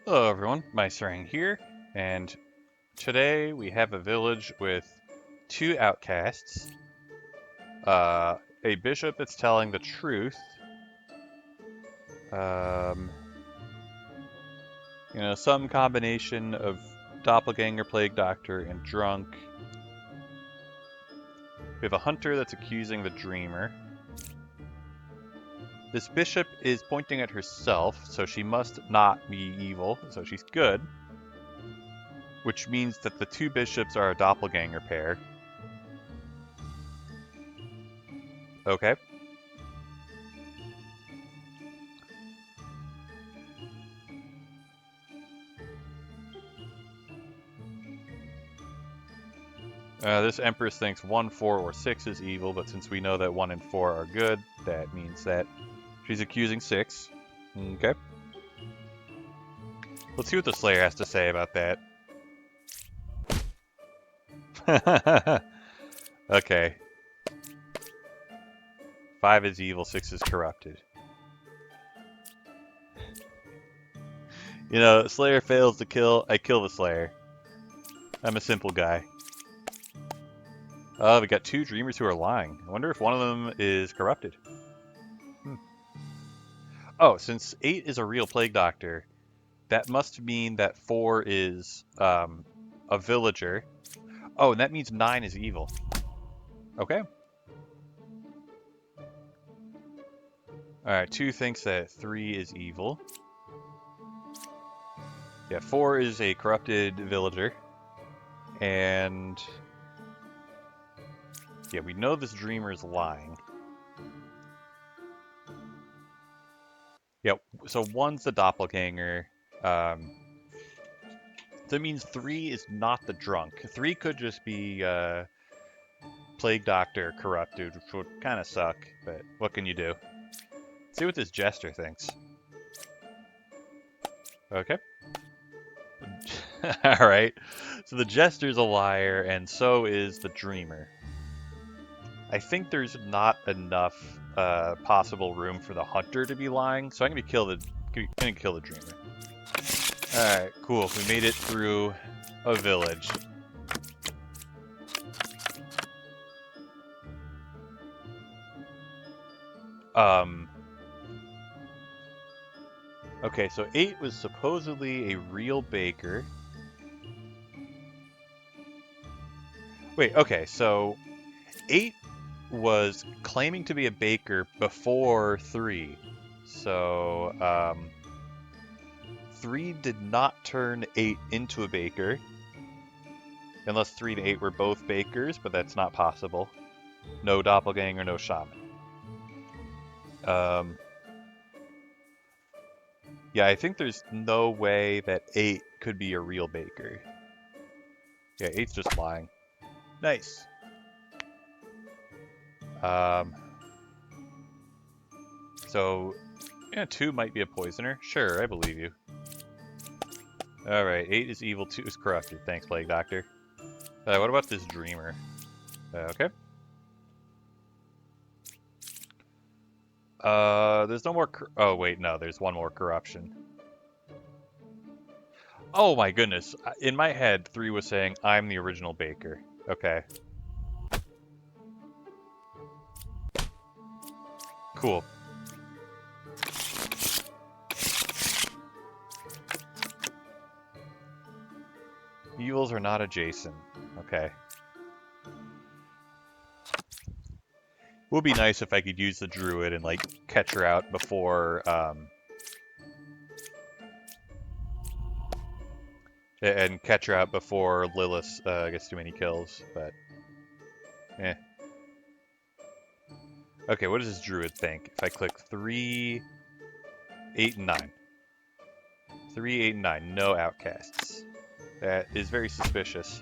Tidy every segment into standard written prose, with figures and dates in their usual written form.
Hello everyone, Meisterang here, and today we have a village with two outcasts, a bishop that's telling the truth, um, some combination of doppelganger, plague doctor, and drunk. We have a hunter that's accusing the dreamer. This bishop is pointing at herself, so she must not be evil, so she's good. Which means that the two bishops are a doppelganger pair. Okay. This Empress thinks 1, 4, or 6 is evil, but since we know that 1 and 4 are good, that means that she's accusing 6. Okay. Let's see what the Slayer has to say about that. Okay. 5 is evil, 6 is corrupted. Slayer fails to kill, I kill the Slayer. I'm a simple guy. We got 2 dreamers who are lying. I wonder if one of them is corrupted. Oh, since 8 is a real plague doctor, that must mean that 4 is a villager. Oh, and that means 9 is evil. Okay. Alright, 2 thinks that 3 is evil. Yeah, 4 is a corrupted villager. And yeah, we know this dreamer is lying. Yeah, so 1's the doppelganger. That means 3 is not the drunk. 3 could just be plague doctor corrupted, which would kind of suck, but what can you do? Let's see what this jester thinks. Okay. Alright. So the jester's a liar, and so is the dreamer. I think there's not enough possible room for the hunter to be lying, so I'm gonna kill the dreamer. Alright, cool. We made it through a village. Okay, so 8 was supposedly a real baker. Wait, okay, so 8 was claiming to be a baker before 3. So, 3 did not turn 8 into a baker. Unless 3 and 8 were both bakers, but that's not possible. No doppelganger, no shaman. Yeah, I think there's no way that 8 could be a real baker. Yeah, 8's just lying. Nice. So, yeah, 2 might be a poisoner. Sure, I believe you. Alright, 8 is evil, 2 is corrupted. Thanks, Plague Doctor. What about this dreamer? Okay. There's no more... Oh, wait, no, there's one more corruption. Oh my goodness. In my head, 3 was saying, I'm the original baker. Okay. Cool. Evils are not adjacent. Okay. Would be nice if I could use the druid and, like, catch her out before, and catch her out before Lilith gets too many kills, but eh. Okay, what does this druid think? If I click 3, 8, and 9. 3, 8, and 9, no outcasts. That is very suspicious.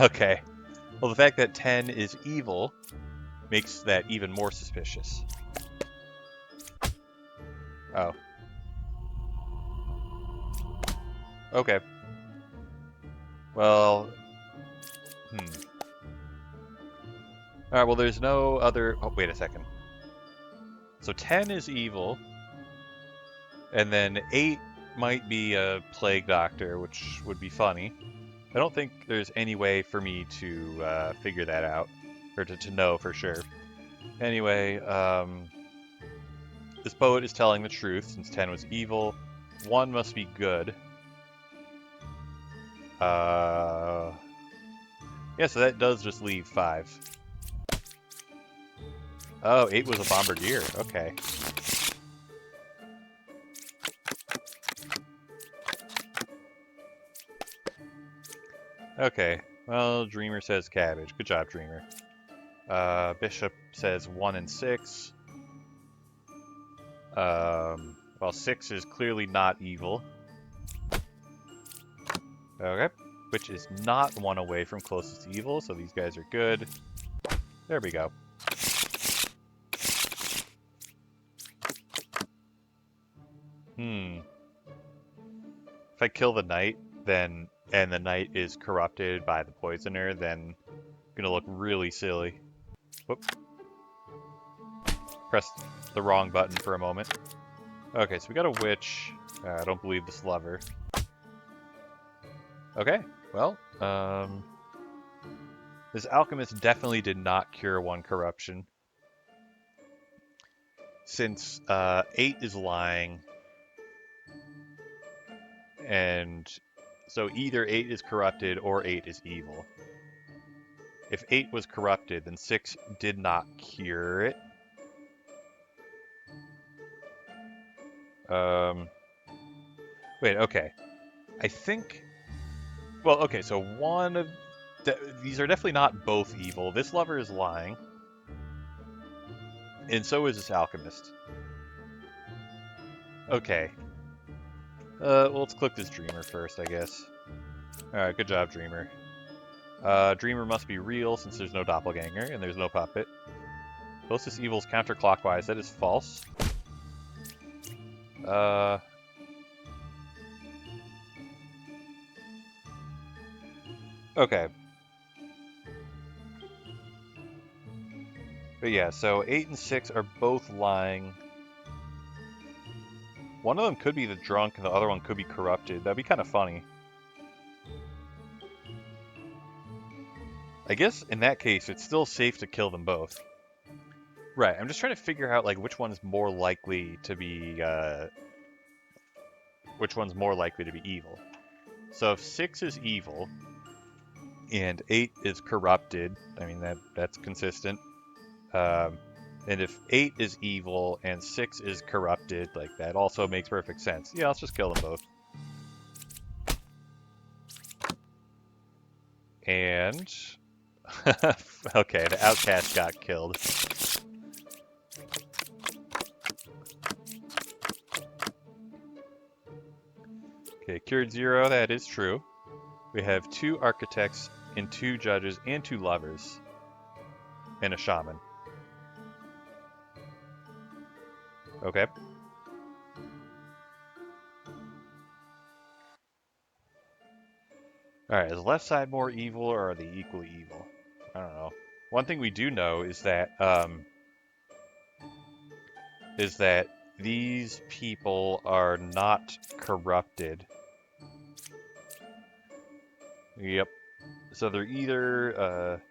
Okay. Well, the fact that 10 is evil makes that even more suspicious. Oh. Okay. Well... Alright, well there's no other... Oh, wait a second. So 10 is evil. And then 8 might be a plague doctor, which would be funny. I don't think there's any way for me to figure that out, or to know for sure. Anyway, this poet is telling the truth, since 10 was evil. 1 must be good. Yeah, so that does just leave 5. Oh, 8 was a bombardier. Okay. Okay. Well, Dreamer says cabbage. Good job, Dreamer. Bishop says 1 and 6. Well, 6 is clearly not evil. Okay. Which is not 1 away from closest to evil, so these guys are good. There we go. If I kill the knight, then and the knight is corrupted by the poisoner, then I'm gonna look really silly. Whoop. Pressed the wrong button for a moment. Okay, so we got a witch. I don't believe this lover. Okay, well, this alchemist definitely did not cure 1 corruption. Since 8 is lying, and so either 8 is corrupted or 8 is evil. If 8 was corrupted, then 6 did not cure it. Wait, okay. I think... Well, okay, so one of... These are definitely not both evil. This lover is lying. And so is this alchemist. Okay. Well, let's click this Dreamer first, I guess. Alright, good job, Dreamer. Dreamer must be real since there's no doppelganger and there's no puppet. Closest evil's counterclockwise. That is false. Okay. But yeah, so 8 and 6 are both lying. One of them could be the drunk and the other one could be corrupted. That'd be kind of funny. I guess in that case, it's still safe to kill them both. Right, I'm just trying to figure out like which one's more likely to be evil. So if 6 is evil and 8 is corrupted, I mean that's consistent. And if 8 is evil and 6 is corrupted, like that also makes perfect sense. Yeah, let's just kill them both. And okay, the outcast got killed. Okay, cured 0, that is true. We have 2 architects and 2 judges and 2 lovers. And a shaman. Okay. Alright, is the left side more evil or are they equally evil? I don't know. One thing we do know is that these people are not corrupted. Yep. So they're either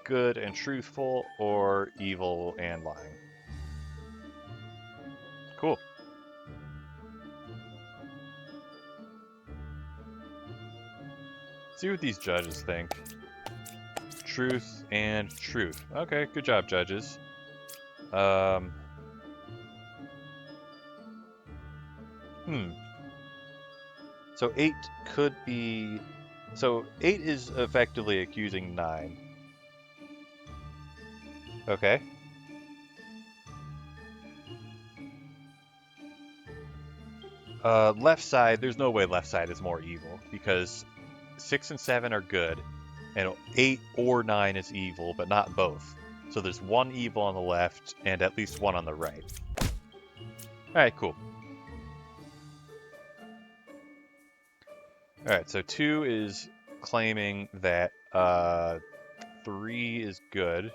good and truthful or evil and lying. Cool. See what these judges think. Truth and truth. Okay, good job, judges. So 8 could be... So 8 is effectively accusing 9. Okay. Left side, there's no way left side is more evil, because 6 and 7 are good, and 8 or 9 is evil, but not both. So there's 1 evil on the left, and at least 1 on the right. Alright, cool. Alright, so 2 is claiming that 3 is good.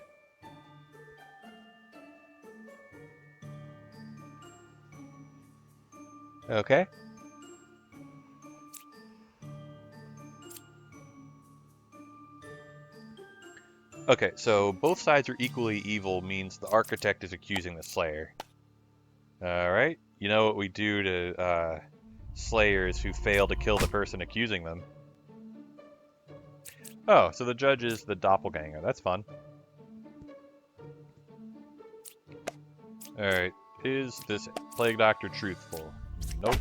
Okay. Okay, so both sides are equally evil means the architect is accusing the slayer. Alright, you know what we do to slayers who fail to kill the person accusing them. Oh, so the judge is the doppelganger. That's fun. Alright, is this plague doctor truthful? Nope.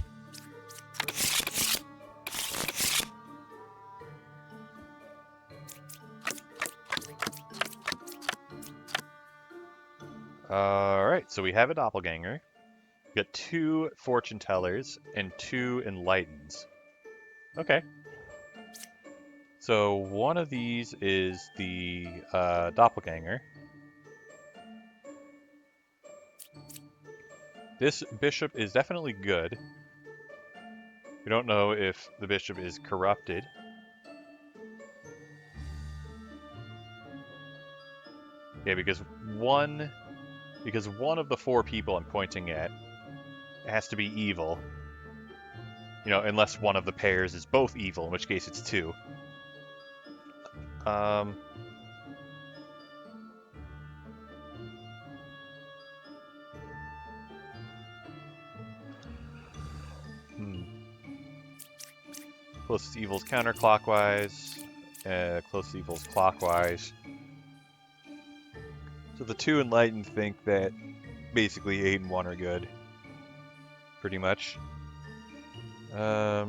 Alright, so we have a doppelganger. We got 2 fortune tellers and 2 enlightens. Okay. So one of these is the doppelganger. This bishop is definitely good. We don't know if the bishop is corrupted. Yeah, because one of the 4 people I'm pointing at has to be evil. You know, unless one of the pairs is both evil, in which case it's 2. Um, hmm. Closest evil's counterclockwise. Closest evil's clockwise. So the 2 enlightened think that basically 8 and 1 are good. Pretty much. I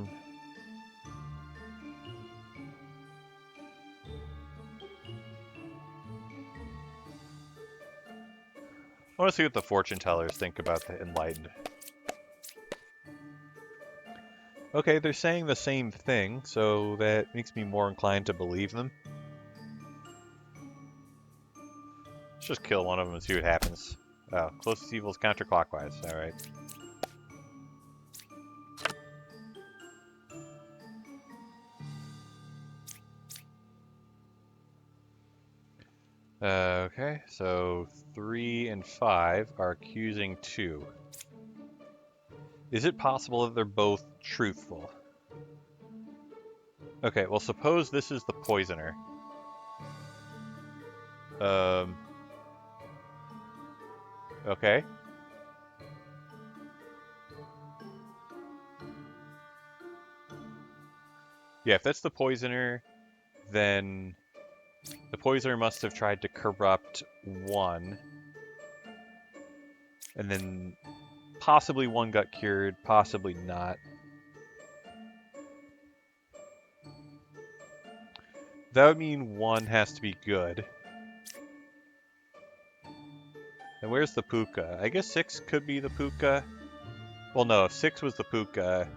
want to see what the fortune tellers think about the enlightened. Okay, they're saying the same thing, so that makes me more inclined to believe them. Let's just kill one of them and see what happens. Oh, closest evil's counterclockwise. Alright. Okay, so 3 and 5 are accusing 2. Is it possible that they're both truthful? Okay, well suppose this is the poisoner. Okay. Yeah, if that's the poisoner, then the poisoner must have tried to corrupt 1. And then possibly 1 got cured, possibly not. That would mean 1 has to be good. And where's the puka? I guess 6 could be the puka. Well, no, if 6 was the puka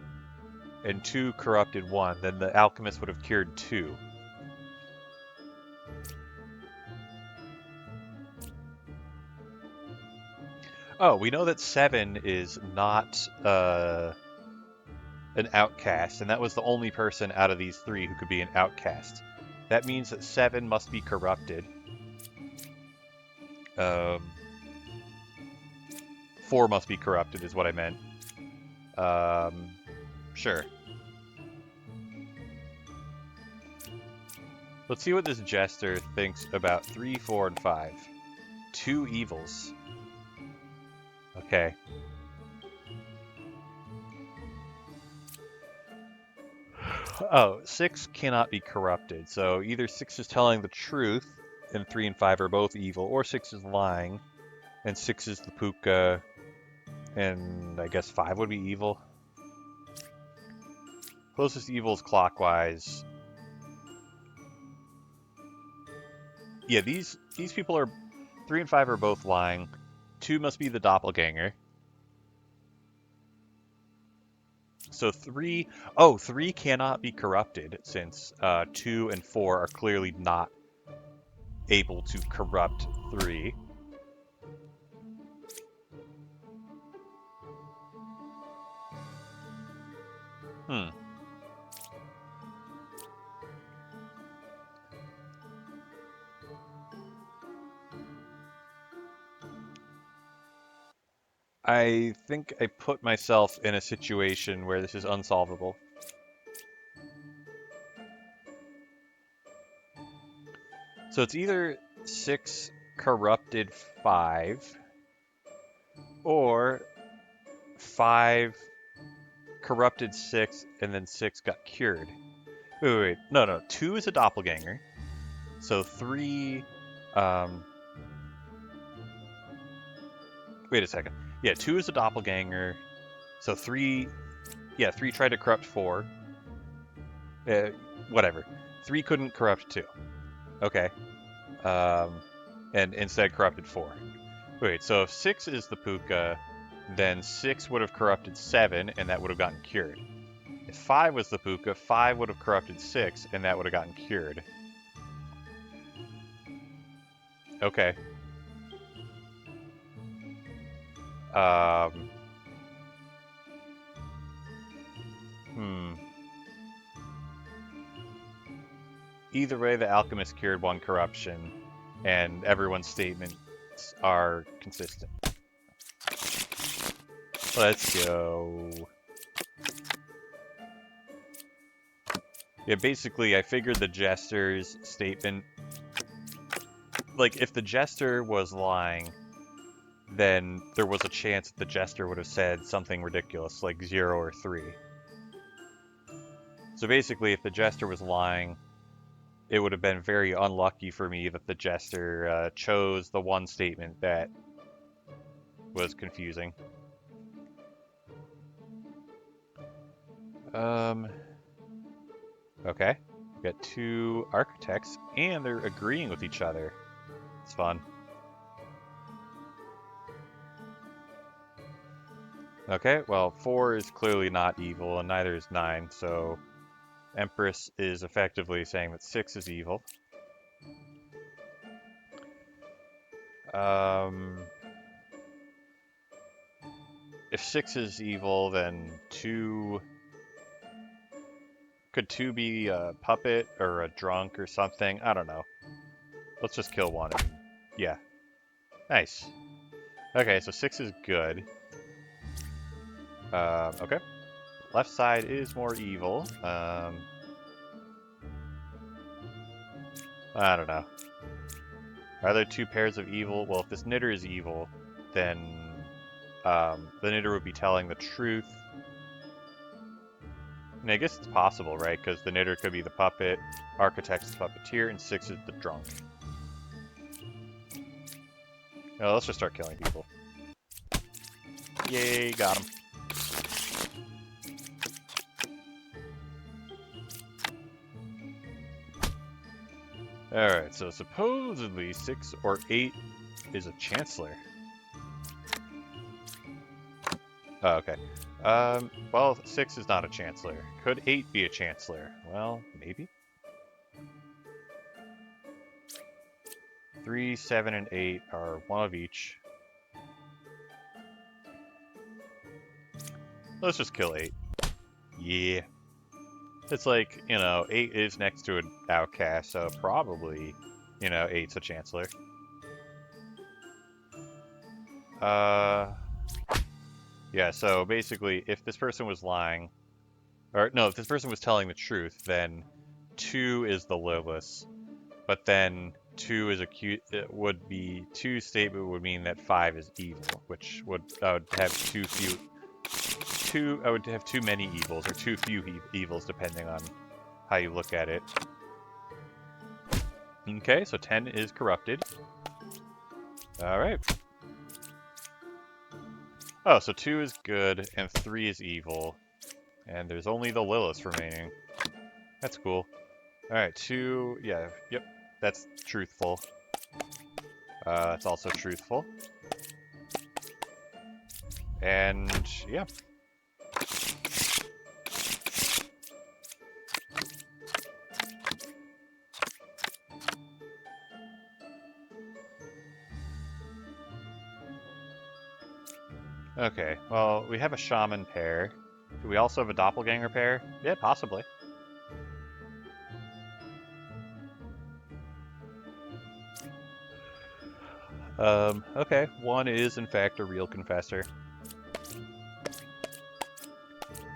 and 2 corrupted 1, then the alchemist would have cured 2. Oh, we know that 7 is not an outcast, and that was the only person out of these 3 who could be an outcast. That means that 7 must be corrupted. 4 must be corrupted is what I meant. Sure. Let's see what this jester thinks about 3, 4, and 5. 2 evils. Okay. Oh, 6 cannot be corrupted, so either 6 is telling the truth, and 3 and 5 are both evil, or 6 is lying, and 6 is the puka, and I guess 5 would be evil. Closest evil is clockwise. Yeah, these people are... 3 and 5 are both lying. 2 must be the doppelganger. So 3... Oh, 3 cannot be corrupted, since 2 and 4 are clearly not able to corrupt 3. Hmm. I think I put myself in a situation where this is unsolvable. So it's either 6 corrupted 5, or 5 corrupted 6 and then 6 got cured. Wait. No. 2 is a doppelganger. So 3... wait a second. Yeah, 2 is a doppelganger. So 3... Yeah, 3 tried to corrupt 4. Whatever. 3 couldn't corrupt 2. Okay. And instead corrupted 4. Wait, so if 6 is the puka, then 6 would have corrupted 7, and that would have gotten cured. If 5 was the puka, 5 would have corrupted 6, and that would have gotten cured. Okay. Either way, the alchemist cured 1 corruption, and everyone's statements are consistent. Let's go. Yeah, basically, I figured the jester's statement... Like, if the jester was lying, then there was a chance that the jester would have said something ridiculous, like 0 or 3. So basically, if the jester was lying, it would have been very unlucky for me that the jester chose the one statement that was confusing. Okay. We got 2 architects, and they're agreeing with each other. It's fun. Okay, well, 4 is clearly not evil, and neither is 9, so Empress is effectively saying that 6 is evil. If 6 is evil, then 2... Could 2 be a puppet or a drunk or something? I don't know. Let's just kill 1. Yeah. Nice. Okay, so 6 is good. Okay. Left side is more evil. I don't know. Are there 2 pairs of evil? Well, if this knitter is evil, then the knitter would be telling the truth. And I guess it's possible, right? Because the knitter could be the puppet, architect's the puppeteer, and 6 is the drunk. Well, let's just start killing people. Yay, got him. Alright, so supposedly 6 or 8 is a chancellor. Oh, okay. Well, 6 is not a chancellor. Could 8 be a chancellor? Well, maybe. 3, 7, and 8 are 1 of each. Let's just kill 8. Yeah. It's like, 8 is next to an outcast, so probably, 8's a chancellor. Yeah, so basically, if this person was lying, or no, if this person was telling the truth, then 2 is the Lilith, but then 2 is it would be 2 statement would mean that 5 is evil, which would have I would have too many evils or too few evils depending on how you look at it. Okay, so 10 is corrupted. All right. Oh, so 2 is good, and 3 is evil. And there's only the Lilith remaining. That's cool. Alright, 2... Yeah, yep. That's truthful. That's also truthful. And, yeah. Okay, well, we have a shaman pair. Do we also have a doppelganger pair? Yeah, possibly. Okay, 1 is in fact a real confessor.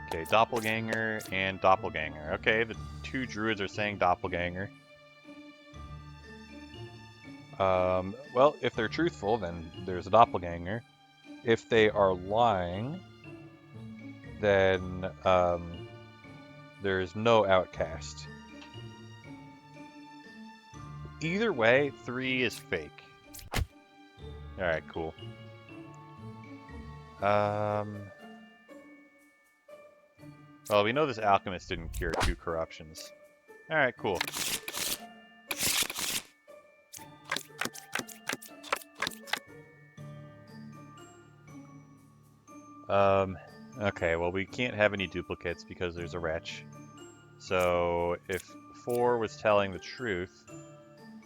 Okay, doppelganger and doppelganger. Okay, the 2 druids are saying doppelganger. Well, if they're truthful, then there's a doppelganger. If they are lying, then there's no outcast. Either way, 3 is fake. Alright, cool. Well, we know this alchemist didn't cure 2 corruptions. Alright, cool. Okay, well, we can't have any duplicates because there's a wretch. So, if 4 was telling the truth,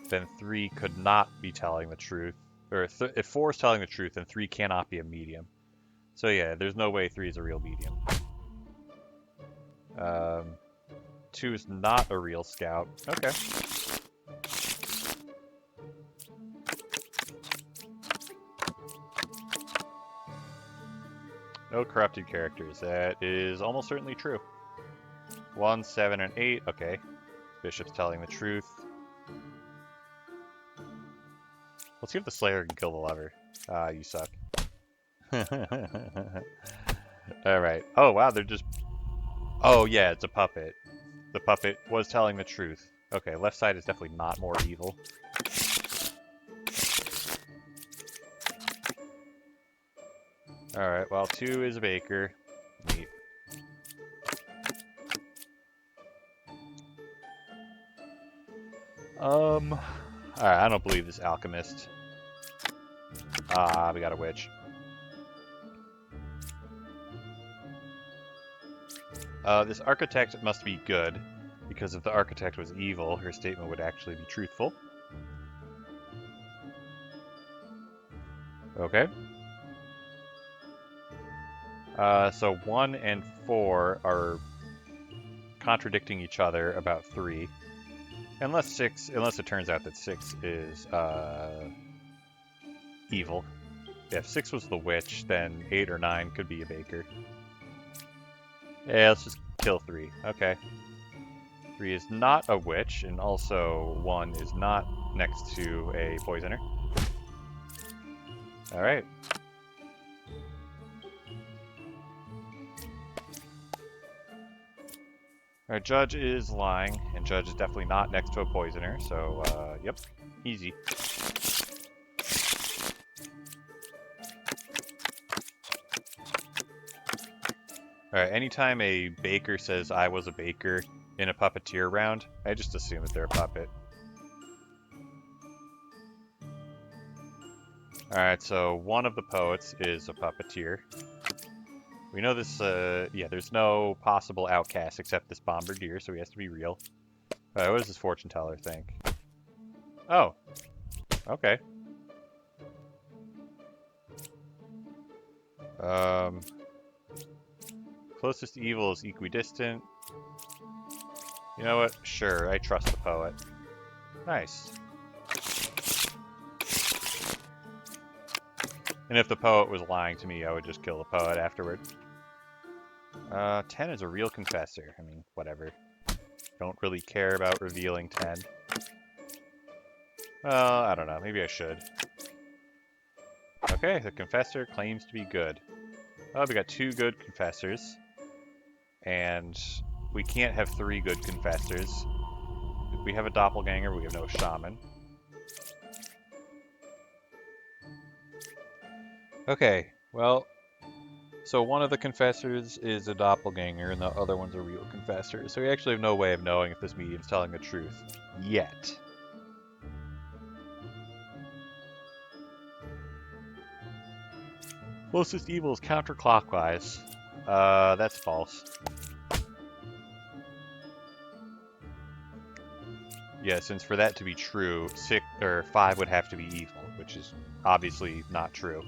then 3 could not be telling the truth. Or if 4 is telling the truth, then 3 cannot be a medium. So yeah, there's no way 3 is a real medium. 2 is not a real scout. Okay. No corrupted characters. That is almost certainly true. 1, 7, and 8. Okay. Bishop's telling the truth. Let's see if the Slayer can kill the lover. Ah, you suck. Alright. Oh, wow, they're just... Oh, yeah, it's a puppet. The puppet was telling the truth. Okay, left side is definitely not more evil. Alright, well, 2 is a baker. Neat. Alright, I don't believe this alchemist. Ah, we got a witch. This architect must be good, because if the architect was evil, her statement would actually be truthful. Okay. So 1 and 4 are contradicting each other about 3. Unless it turns out that 6 is evil. If 6 was the witch, then 8 or 9 could be a baker. Yeah, let's just kill 3. Okay. 3 is not a witch, and also 1 is not next to a poisoner. Alright. Our judge is lying, and judge is definitely not next to a poisoner, so, yep, easy. Alright, anytime a baker says I was a baker in a puppeteer round, I just assume that they're a puppet. Alright, so one of the poets is a puppeteer. We know this, yeah, there's no possible outcast except this bombardier, so he has to be real. What does this fortune teller think? Oh. Okay. Closest evil is equidistant. You know what? Sure, I trust the poet. Nice. And if the poet was lying to me, I would just kill the poet afterward. 10 is a real confessor. I mean, whatever. Don't really care about revealing 10. Well, I don't know. Maybe I should. Okay, the confessor claims to be good. Oh, we got 2 good confessors. And we can't have 3 good confessors. If we have a doppelganger, we have no shaman. Okay, well, so one of the confessors is a doppelganger and the other one's a real confessor. So we actually have no way of knowing if this medium's telling the truth. Yet. Closest evil is counterclockwise. That's false. Yeah, since for that to be true, 5 would have to be evil, which is obviously not true.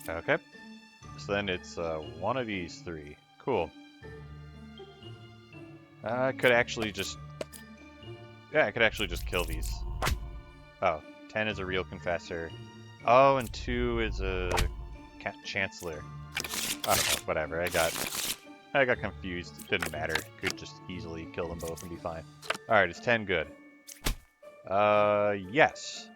Okay. So then it's one of these 3. Cool. I could actually just... Yeah, I could actually just kill these. Oh, 10 is a real confessor. Oh, and 2 is a chancellor. I don't know, whatever. I I got confused. It didn't matter. Could just easily kill them both and be fine. Alright, is 10 good? Yes.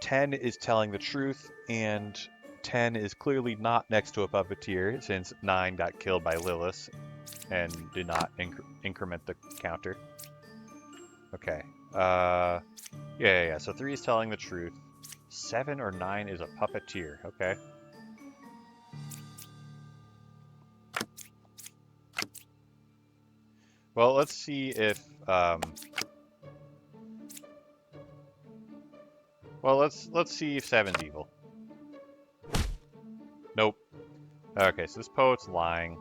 10 is telling the truth, and 10 is clearly not next to a puppeteer, since 9 got killed by Lilith and did not increment the counter. Okay. Yeah. So 3 is telling the truth. 7 or 9 is a puppeteer. Okay. Well, let's see if, well, let's see if 7's evil. Nope. Okay, so this poet's lying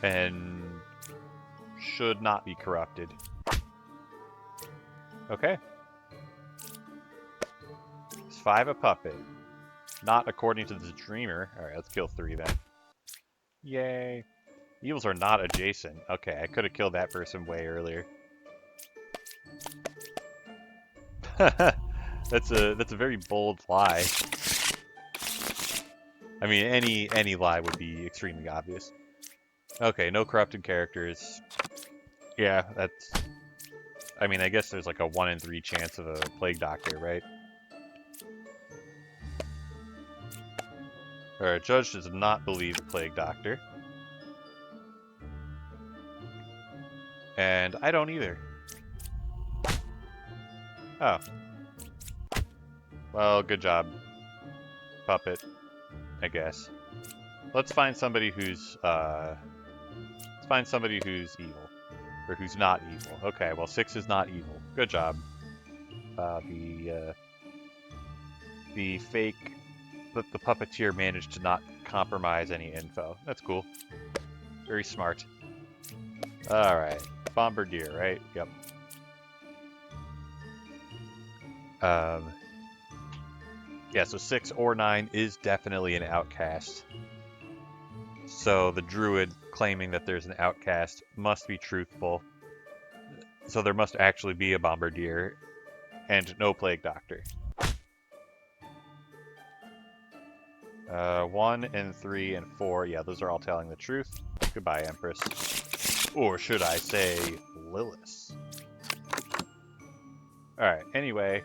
and should not be corrupted. Okay. Is 5 a puppet? Not according to the dreamer. Alright, let's kill 3 then. Yay. Evils are not adjacent. Okay, I could have killed that person way earlier. That's a very bold lie. I mean, any lie would be extremely obvious. Okay, no corrupted characters. Yeah, that's... I mean, I guess there's like a 1 in 3 chance of a Plague Doctor, right? Our judge does not believe the Plague Doctor. And I don't either. Oh. Well, good job, puppet, I guess. Let's find somebody who's, let's find somebody who's evil. Or who's not evil. Okay, well, 6 is not evil. Good job. The fake... The puppeteer managed to not compromise any info. That's cool. Very smart. Alright. Bombardier, right? Yep. Yeah, so 6 or 9 is definitely an outcast. So the druid claiming that there's an outcast must be truthful. So there must actually be a bombardier and no plague doctor. 1 and 3 and 4, yeah, those are all telling the truth. Goodbye, Empress. Or should I say, Lilith. Alright, anyway,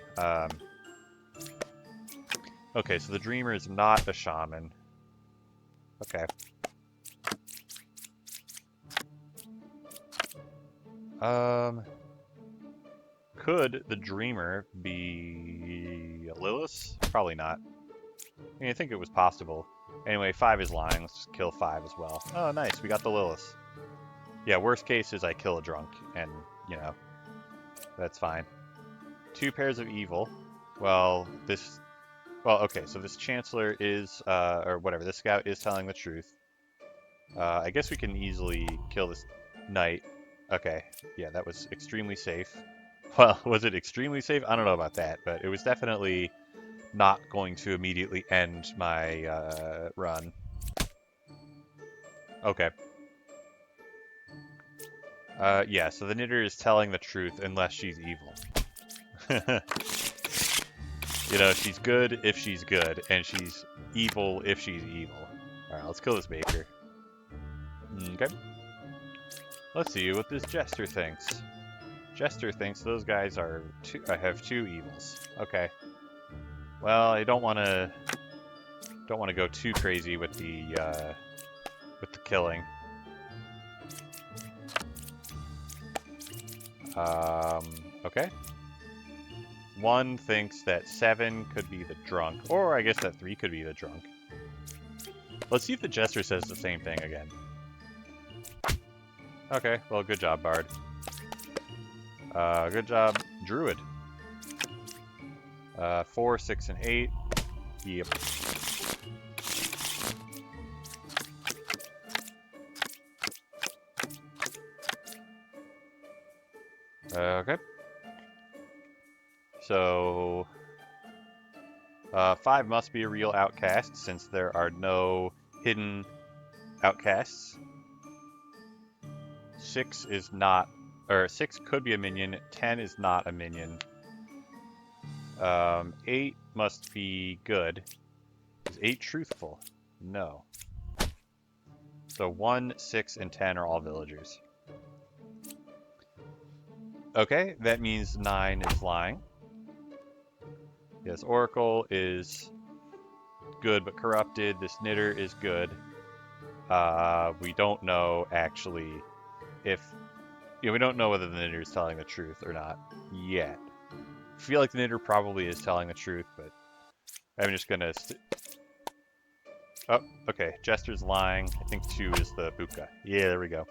okay, so the Dreamer is not a shaman. Okay. Could the Dreamer be a Lilith? Probably not. I mean, I think it was possible. Anyway, 5 is lying. Let's just kill 5 as well. Oh, nice. We got the Lilith. Yeah, worst case is I kill a drunk, and, you know, that's fine. 2 pairs of evil. Well, this... Well, okay, so this Chancellor is, or whatever, this Scout is telling the truth. I guess we can easily kill this Knight. Okay, yeah, that was extremely safe. Well, was it extremely safe? I don't know about that, but it was definitely not going to immediately end my run. Okay. Yeah, so the Knitter is telling the truth unless she's evil. You know, she's good if she's good, and she's evil if she's evil. Alright, let's kill this Baker. Okay. Let's see what this Jester thinks. Jester thinks those guys are have 2 evils. Okay. Well, I don't want to go too crazy with the killing. Okay. 1 thinks that 7 could be the drunk, or I guess that 3 could be the drunk. Let's see if the Jester says the same thing again. Okay, well, good job, Bard. Good job, Druid. 4, 6, and 8. Yep. Okay. So... 5 must be a real outcast, since there are no hidden outcasts. 6 is not... Or 6 could be a minion, 10 is not a minion. 8 must be good. Is 8 truthful? No. So 1, 6, and 10 are all villagers. Okay, that means 9 is lying. Yes, Oracle is good but corrupted. This Knitter is good. We don't know actually if we don't know whether the Knitter is telling the truth or not yet. I feel like the Knitter probably is telling the truth, but I'm just gonna. Oh, okay. Jester's lying. I think 2 is the Puka. Yeah, there we go.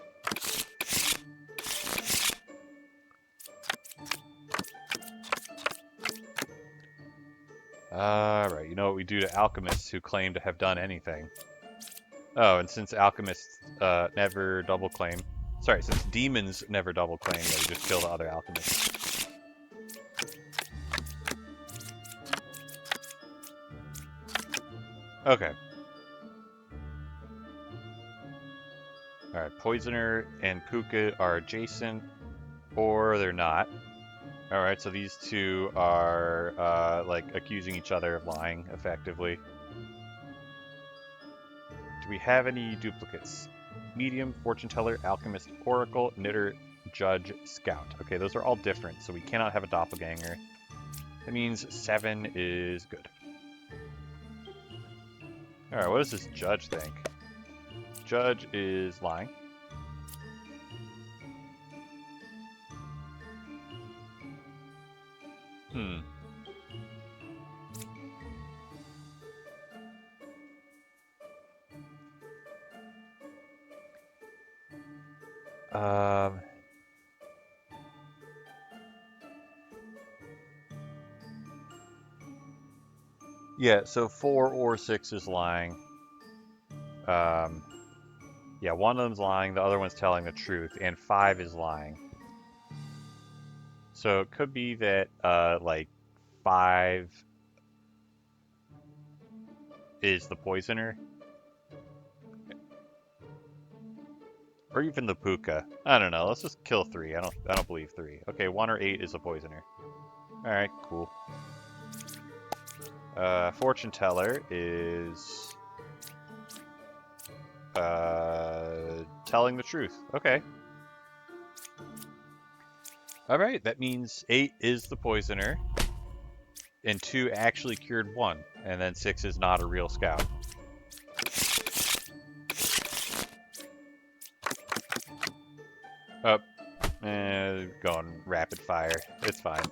Alright, you know what we do to alchemists who claim to have done anything? Oh, and since alchemists never double claim. Sorry, since demons never double claim, yeah, we just kill the other alchemists. Okay. Alright, Poisoner and Puka are adjacent, or they're not. Alright, so these two are, like, accusing each other of lying, effectively. Do we have any duplicates? Medium, Fortune Teller, Alchemist, Oracle, Knitter, Judge, Scout. Okay, those are all different, so we cannot have a doppelganger. That means 7 is good. Alright, what does this Judge think? Judge is lying. Yeah, so 4 or 6 is lying. Yeah, one of them's lying, the other one's telling the truth, and 5 is lying. So it could be that, like, 5 is the poisoner. Or even the Puka. I don't know, let's just kill 3. I don't believe 3. Okay, 1 or 8 is the poisoner. Alright, cool. Fortune Teller is... telling the truth. Okay. Alright, that means 8 is the poisoner, and 2 actually cured 1, and then 6 is not a real scout. Up. Going rapid fire. It's fine.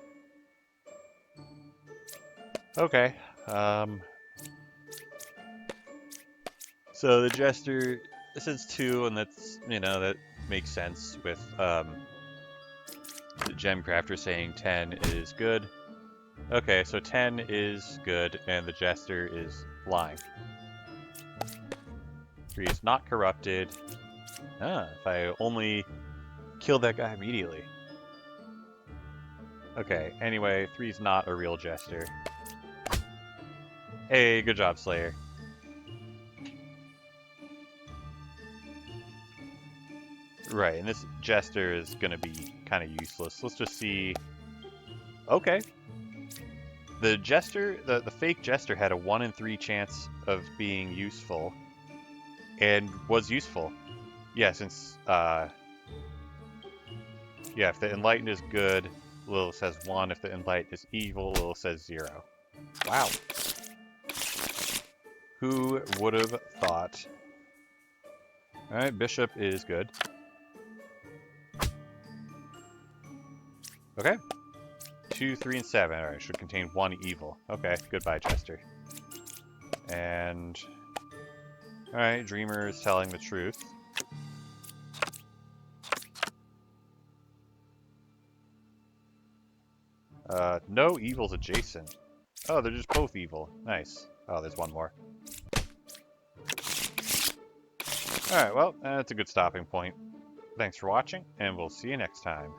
Okay. So the Jester, this is 2, and that's, that makes sense with, the Gemcrafter saying 10 is good. Okay, so 10 is good, and the Jester is lying. 3 is not corrupted. If I only kill that guy immediately. Okay, anyway, 3 is not a real Jester. Hey, good job, Slayer. Right, and this Jester is gonna be kind of useless. Let's just see. Okay. The Jester, the fake Jester had a 1 in 3 chance of being useful. And was useful. Yeah, since, yeah, if the Enlightened is good, Lilith says 1. If the Enlightened is evil, Lilith says 0. Wow. Who would have thought? Alright, Bishop is good. Okay. 2, 3, and 7. Alright, should contain 1 evil. Okay, goodbye, Jester. And... Alright, Dreamer is telling the truth. No evil's adjacent. Oh, they're just both evil. Nice. Oh, there's one more. Alright, well, that's a good stopping point. Thanks for watching, and we'll see you next time.